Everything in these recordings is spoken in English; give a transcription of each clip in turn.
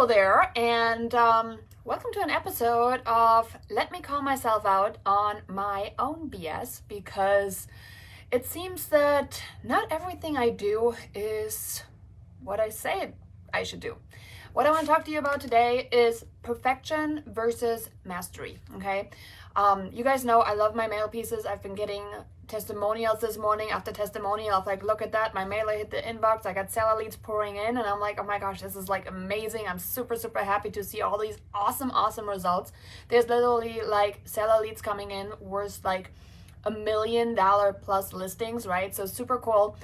there, and welcome to an episode of Let Me Call Myself Out on My Own BS, because it seems that not everything I do is what I say I should do. What I want to talk to you about today is perfection versus mastery, okay? You guys know I love my mail pieces. I've been getting testimonials this morning after testimonial. I was like, look at that, my mailer hit the inbox. I got seller leads pouring in, and I'm like, oh my gosh, this is like amazing. I'm super happy to see all these awesome results. There's literally like seller leads coming in worth like $1 million plus listings, right? So super cool.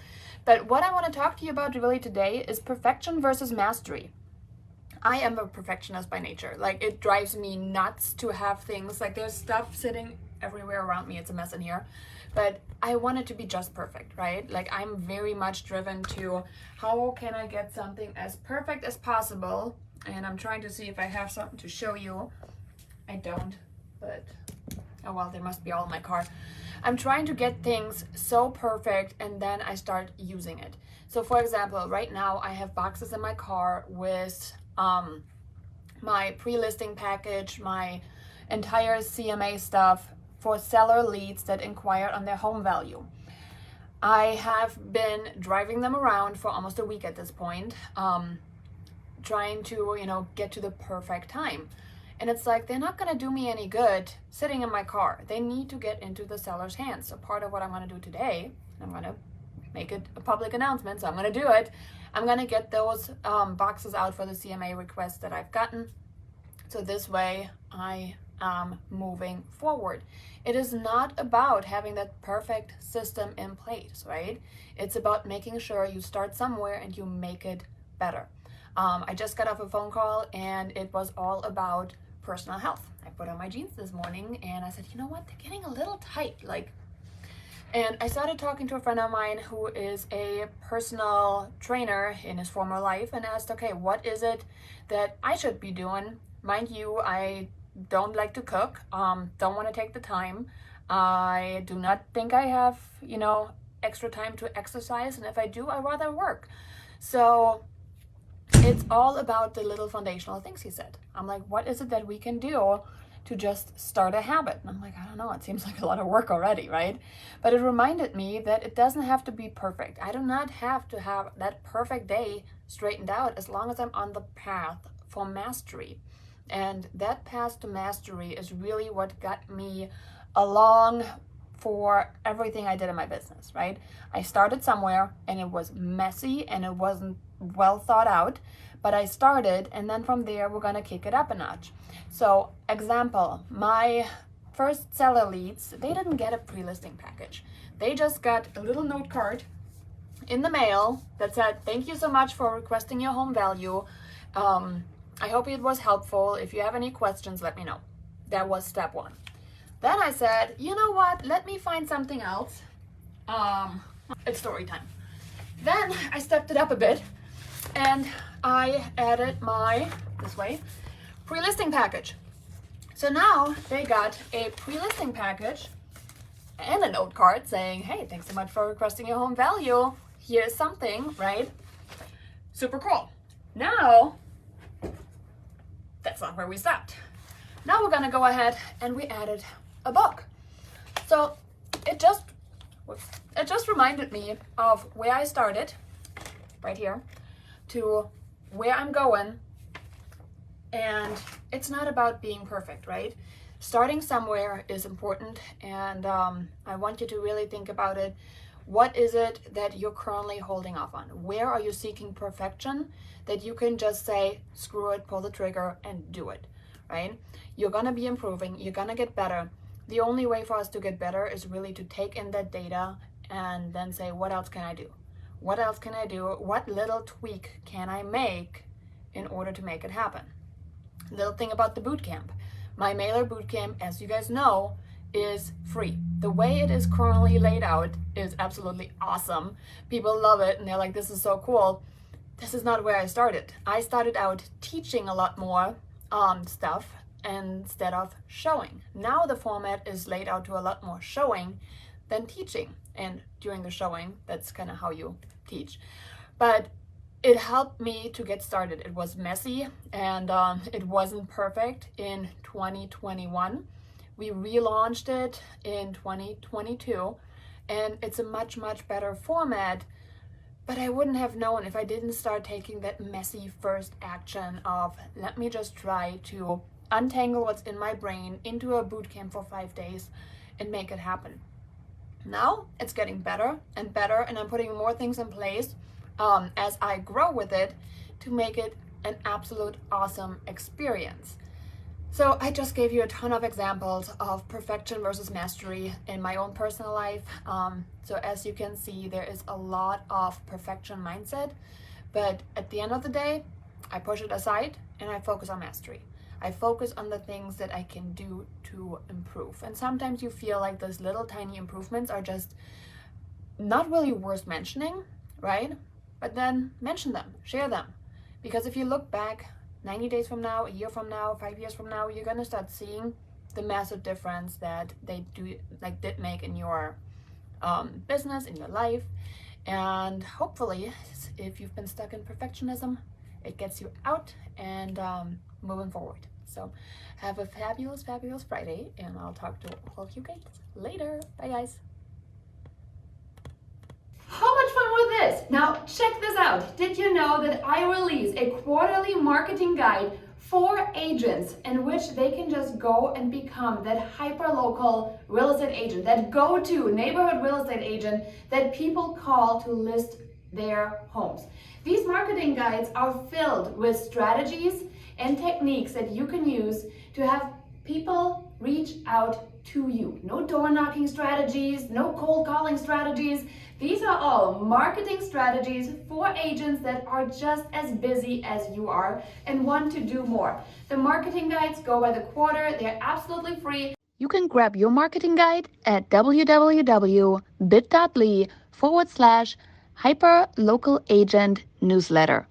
But what I want to talk to you about really today is perfection versus mastery. I am a perfectionist by nature. Like, it drives me nuts to have things like there's stuff sitting everywhere around me. It's a mess in here, but I want it to be just perfect, right? Like, I'm very much driven to how can I get something as perfect as possible. And I'm trying to see if I have something to show you. I don't, but oh well, there must be all in my car. I'm trying to get things so perfect, and then I start using it. So for example, right now I have boxes in my car with my pre-listing package, my entire CMA stuff for seller leads that inquire on their home value. I have been driving them around for almost a week at this point, trying to, get to the perfect time. And it's like, they're not going to do me any good sitting in my car. They need to get into the seller's hands. So part of what I'm going to do today, I'm going to make it a public announcement, so I'm going to do it. I'm going to get those boxes out for the CMA requests that I've gotten. So this way I am moving forward. It is not about having that perfect system in place, right? It's about making sure you start somewhere and you make it better. I just got off a phone call and it was all about personal health. I put on my jeans this morning and I said, you know what? They're getting a little tight. And I started talking to a friend of mine who is a personal trainer in his former life and asked, okay, what is it that I should be doing? Mind you, I don't like to cook, don't want to take the time. I do not think I have, extra time to exercise. And if I do, I'd rather work. So it's all about the little foundational things, he said. I'm like, what is it that we can do to just start a habit? And I'm like, I don't know, it seems like a lot of work already, right? But it reminded me that it doesn't have to be perfect. I do not have to have that perfect day straightened out as long as I'm on the path for mastery. And that path to mastery is really what got me along for everything I did in my business, right? I started somewhere and it was messy and it wasn't well thought out, but I started, and then from there we're gonna kick it up a notch. So example, my first seller leads, they didn't get a pre-listing package. They just got a little note card in the mail that said, thank you so much for requesting your home value. I hope it was helpful. If you have any questions, let me know. That was step one. Then I said, you know what? Let me find something else. It's story time. Then I stepped it up a bit and I added my, pre-listing package. So now they got a pre-listing package and a note card saying, hey, thanks so much for requesting your home value. Here's something, right? Super cool. Now, that's not where we stopped. Now we're gonna go ahead and we added a book. So it just reminded me of where I started, right here, to where I'm going. And it's not about being perfect, right? Starting somewhere is important, and I want you to really think about it. What is it that you're currently holding off on? Where are you seeking perfection that you can just say, screw it, pull the trigger and do it, right? You're gonna be improving, you're gonna get better. The only way for us to get better is really to take in that data and then say, what else can I do? What else can I do? What little tweak can I make in order to make it happen? Little thing about the bootcamp. My Mailer Bootcamp, as you guys know, is free. The way it is currently laid out is absolutely awesome. People love it and they're like, this is so cool. This is not where I started. I started out teaching a lot more stuff instead of showing. Now the format is laid out to a lot more showing than teaching. And during the showing, that's kind of how you teach. But it helped me to get started. It was messy and it wasn't perfect in 2021. We relaunched it in 2022 and it's a much, much better format. But I wouldn't have known if I didn't start taking that messy first action of let me just try to untangle what's in my brain into a boot camp for 5 days and make it happen. Now it's getting better and better, and I'm putting more things in place as I grow with it to make it an absolute awesome experience. So I just gave you a ton of examples of perfection versus mastery in my own personal life. So as you can see, there is a lot of perfection mindset, but at the end of the day, I push it aside and I focus on mastery. I focus on the things that I can do to improve. And sometimes you feel like those little tiny improvements are just not really worth mentioning, right? But then mention them, share them. Because if you look back 90 days from now, a year from now, 5 years from now, you're gonna start seeing the massive difference that they did make in your business, in your life. And hopefully, if you've been stuck in perfectionism, it gets you out and moving forward. So have a fabulous, fabulous Friday, and I'll talk to all of you guys later. Bye, guys. How much fun was this? Now check this out. Did you know that I release a quarterly marketing guide for agents in which they can just go and become that hyper-local real estate agent, that go-to neighborhood real estate agent that people call to list their homes. These marketing guides are filled with strategies and techniques that you can use to have people reach out to you. No door knocking strategies, no cold calling strategies. These are all marketing strategies for agents that are just as busy as you are and want to do more. The marketing guides go by the quarter. They're absolutely free. You can grab your marketing guide at www.bit.ly/hyperlocalagent newsletter.